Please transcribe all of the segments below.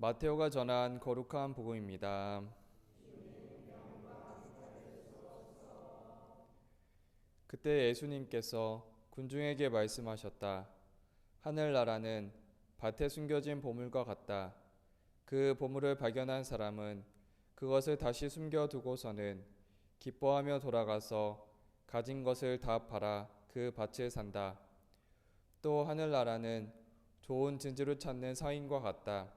마테오가 전한 거룩한 복음입니다. 그때 예수님께서 군중에게 말씀하셨다. 하늘나라는 밭에 숨겨진 보물과 같다. 그 보물을 발견한 사람은 그것을 다시 숨겨두고서는 기뻐하며 돌아가서 가진 것을 다 팔아 그 밭을 산다. 또 하늘나라는 좋은 진주를 찾는 사인과 같다.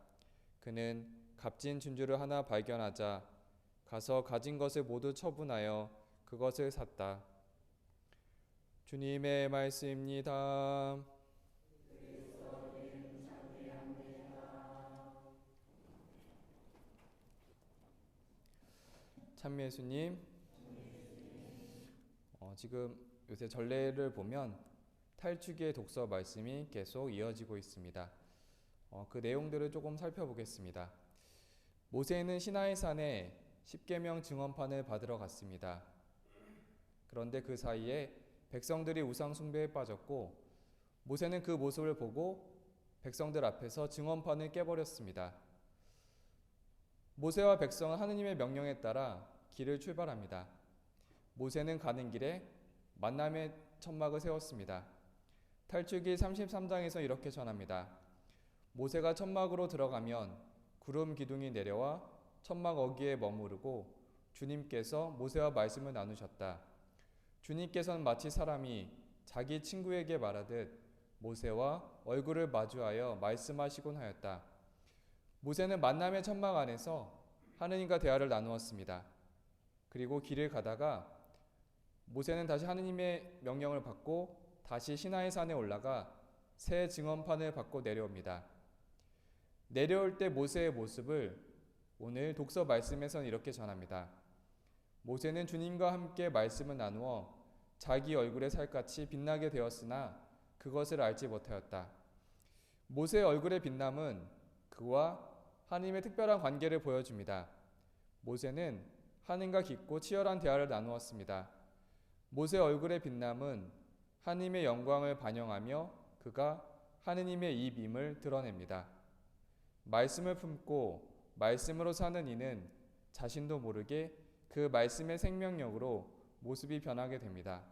그는 값진 진주를 하나 발견하자 가서 가진 것을 모두 처분하여 그것을 샀다. 주님의 말씀입니다. 참 예수님, 지금 요새 전례를 보면 탈취기의 독서 말씀이 계속 이어지고 있습니다. 그 내용들을 조금 살펴보겠습니다. 모세는 시나이 산에 십계명 증언판을 받으러 갔습니다. 그런데 그 사이에 백성들이 우상 숭배에 빠졌고 모세는 그 모습을 보고 백성들 앞에서 증언판을 깨버렸습니다. 모세와 백성은 하느님의 명령에 따라 길을 출발합니다. 모세는 가는 길에 만남의 천막을 세웠습니다. 탈출기 33장에서 이렇게 전합니다. 모세가 천막으로 들어가면 구름 기둥이 내려와 천막 어귀에 머무르고 주님께서 모세와 말씀을 나누셨다. 주님께서는 마치 사람이 자기 친구에게 말하듯 모세와 얼굴을 마주하여 말씀하시곤 하였다. 모세는 만남의 천막 안에서 하느님과 대화를 나누었습니다. 그리고 길을 가다가 모세는 다시 하느님의 명령을 받고 다시 시나이 산에 올라가 새 증언판을 받고 내려옵니다. 내려올 때 모세의 모습을 오늘 독서 말씀에서는 이렇게 전합니다. 모세는 주님과 함께 말씀을 나누어 자기 얼굴의 살같이 빛나게 되었으나 그것을 알지 못하였다. 모세의 얼굴의 빛남은 그와 하나님의 특별한 관계를 보여줍니다. 모세는 하나님과 깊고 치열한 대화를 나누었습니다. 모세의 얼굴의 빛남은 하나님의 영광을 반영하며 그가 하느님의 입임을 드러냅니다. 말씀을 품고 말씀으로 사는 이는 자신도 모르게 그 말씀의 생명력으로 모습이 변하게 됩니다.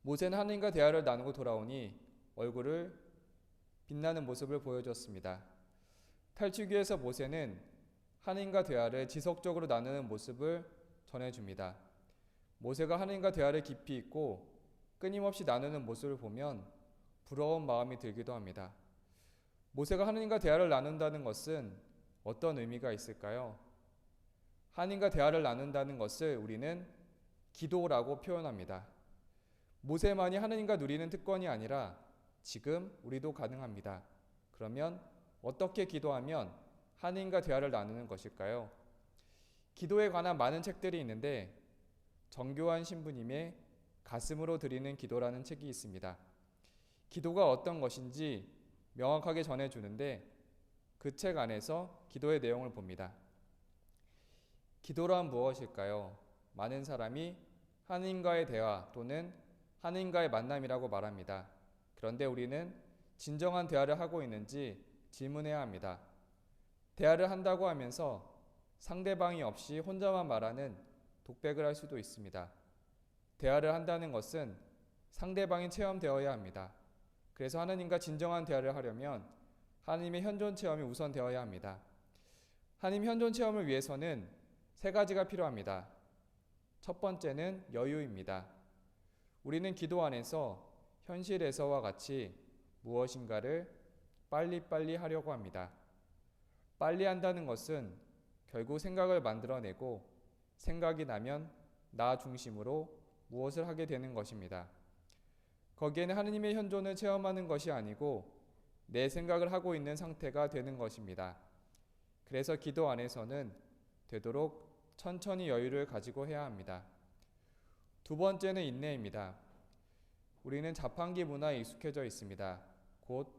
모세는 하나님과 대화를 나누고 돌아오니 얼굴을 빛나는 모습을 보여줬습니다. 탈출기에서 모세는 하나님과 대화를 지속적으로 나누는 모습을 전해줍니다. 모세가 하나님과 대화를 깊이 있고 끊임없이 나누는 모습을 보면 부러운 마음이 들기도 합니다. 모세가 하나님과 대화를 나눈다는 것은 어떤 의미가 있을까요? 하나님과 대화를 나눈다는 것을 우리는 기도라고 표현합니다. 모세만이 하나님과 누리는 특권이 아니라 지금 우리도 가능합니다. 그러면 어떻게 기도하면 하나님과 대화를 나누는 것일까요? 기도에 관한 많은 책들이 있는데 정교한 신부님의 가슴으로 드리는 기도라는 책이 있습니다. 기도가 어떤 것인지 명확하게 전해주는데 그 책 안에서 기도의 내용을 봅니다. 기도란 무엇일까요? 많은 사람이 하나님과의 대화 또는 하나님과의 만남이라고 말합니다. 그런데 우리는 진정한 대화를 하고 있는지 질문해야 합니다. 대화를 한다고 하면서 상대방이 없이 혼자만 말하는 독백을 할 수도 있습니다. 대화를 한다는 것은 상대방이 체험되어야 합니다. 그래서 하나님과 진정한 대화를 하려면 하나님의 현존 체험이 우선 되어야 합니다. 하나님 현존 체험을 위해서는 세 가지가 필요합니다. 첫 번째는 여유입니다. 우리는 기도 안에서 현실에서와 같이 무엇인가를 빨리빨리 하려고 합니다. 빨리 한다는 것은 결국 생각을 만들어내고 생각이 나면 나 중심으로 무엇을 하게 되는 것입니다. 거기에는 하느님의 현존을 체험하는 것이 아니고 내 생각을 하고 있는 상태가 되는 것입니다. 그래서 기도 안에서는 되도록 천천히 여유를 가지고 해야 합니다. 두 번째는 인내입니다. 우리는 자판기 문화에 익숙해져 있습니다. 곧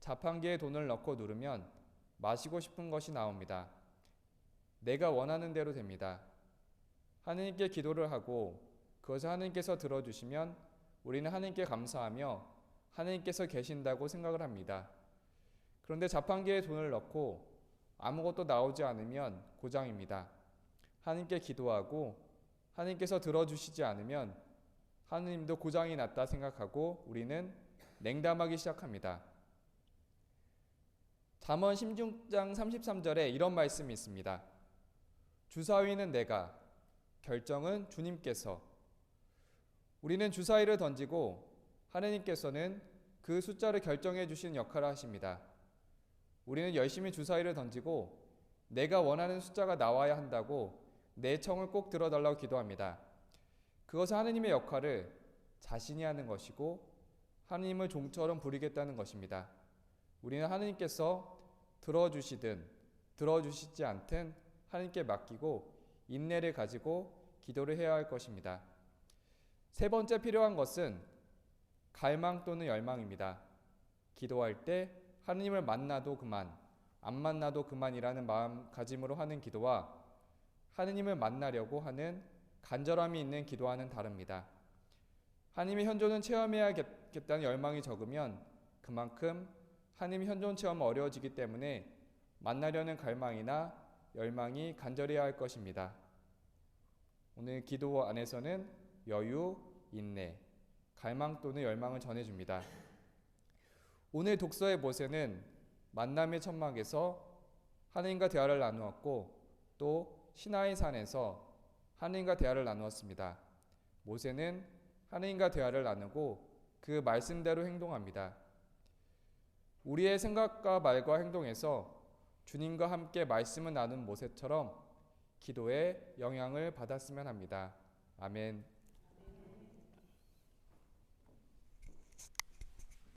자판기에 돈을 넣고 누르면 마시고 싶은 것이 나옵니다. 내가 원하는 대로 됩니다. 하느님께 기도를 하고 그것을 하느님께서 들어주시면 우리는 하느님께 감사하며 하느님께서 계신다고 생각을 합니다. 그런데 자판기에 돈을 넣고 아무것도 나오지 않으면 고장입니다. 하나님께 기도하고 하나님께서 들어주시지 않으면 하나님도 고장이 났다 생각하고 우리는 냉담하기 시작합니다. 잠언 16장 33절에 이런 말씀이 있습니다. 주사위는 내가, 결정은 주님께서. 우리는 주사위를 던지고 하나님께서는 그 숫자를 결정해 주시는 역할을 하십니다. 우리는 열심히 주사위를 던지고 내가 원하는 숫자가 나와야 한다고 내 청을 꼭 들어달라고 기도합니다. 그것은 하느님의 역할을 자신이 하는 것이고 하느님을 종처럼 부리겠다는 것입니다. 우리는 하느님께서 들어주시든 들어주시지 않든 하느님께 맡기고 인내를 가지고 기도를 해야 할 것입니다. 세 번째 필요한 것은 갈망 또는 열망입니다. 기도할 때 하느님을 만나도 그만, 안 만나도 그만이라는 마음가짐으로 하는 기도와 하느님을 만나려고 하는 간절함이 있는 기도와는 다릅니다. 하나님의 현존은 체험해야겠다는 열망이 적으면 그만큼 하나님의 현존 체험은 어려워지기 때문에 만나려는 갈망이나 열망이 간절해야 할 것입니다. 오늘 기도 안에서는 여유, 인내, 갈망 또는 열망을 전해줍니다. 오늘 독서의 모세는 만남의 천막에서 하느님과 대화를 나누었고 또 시나이 산에서 하느님과 대화를 나누었습니다. 모세는 하느님과 대화를 나누고 그 말씀대로 행동합니다. 우리의 생각과 말과 행동에서 주님과 함께 말씀을 나눈 모세처럼 기도에 영향을 받았으면 합니다. 아멘.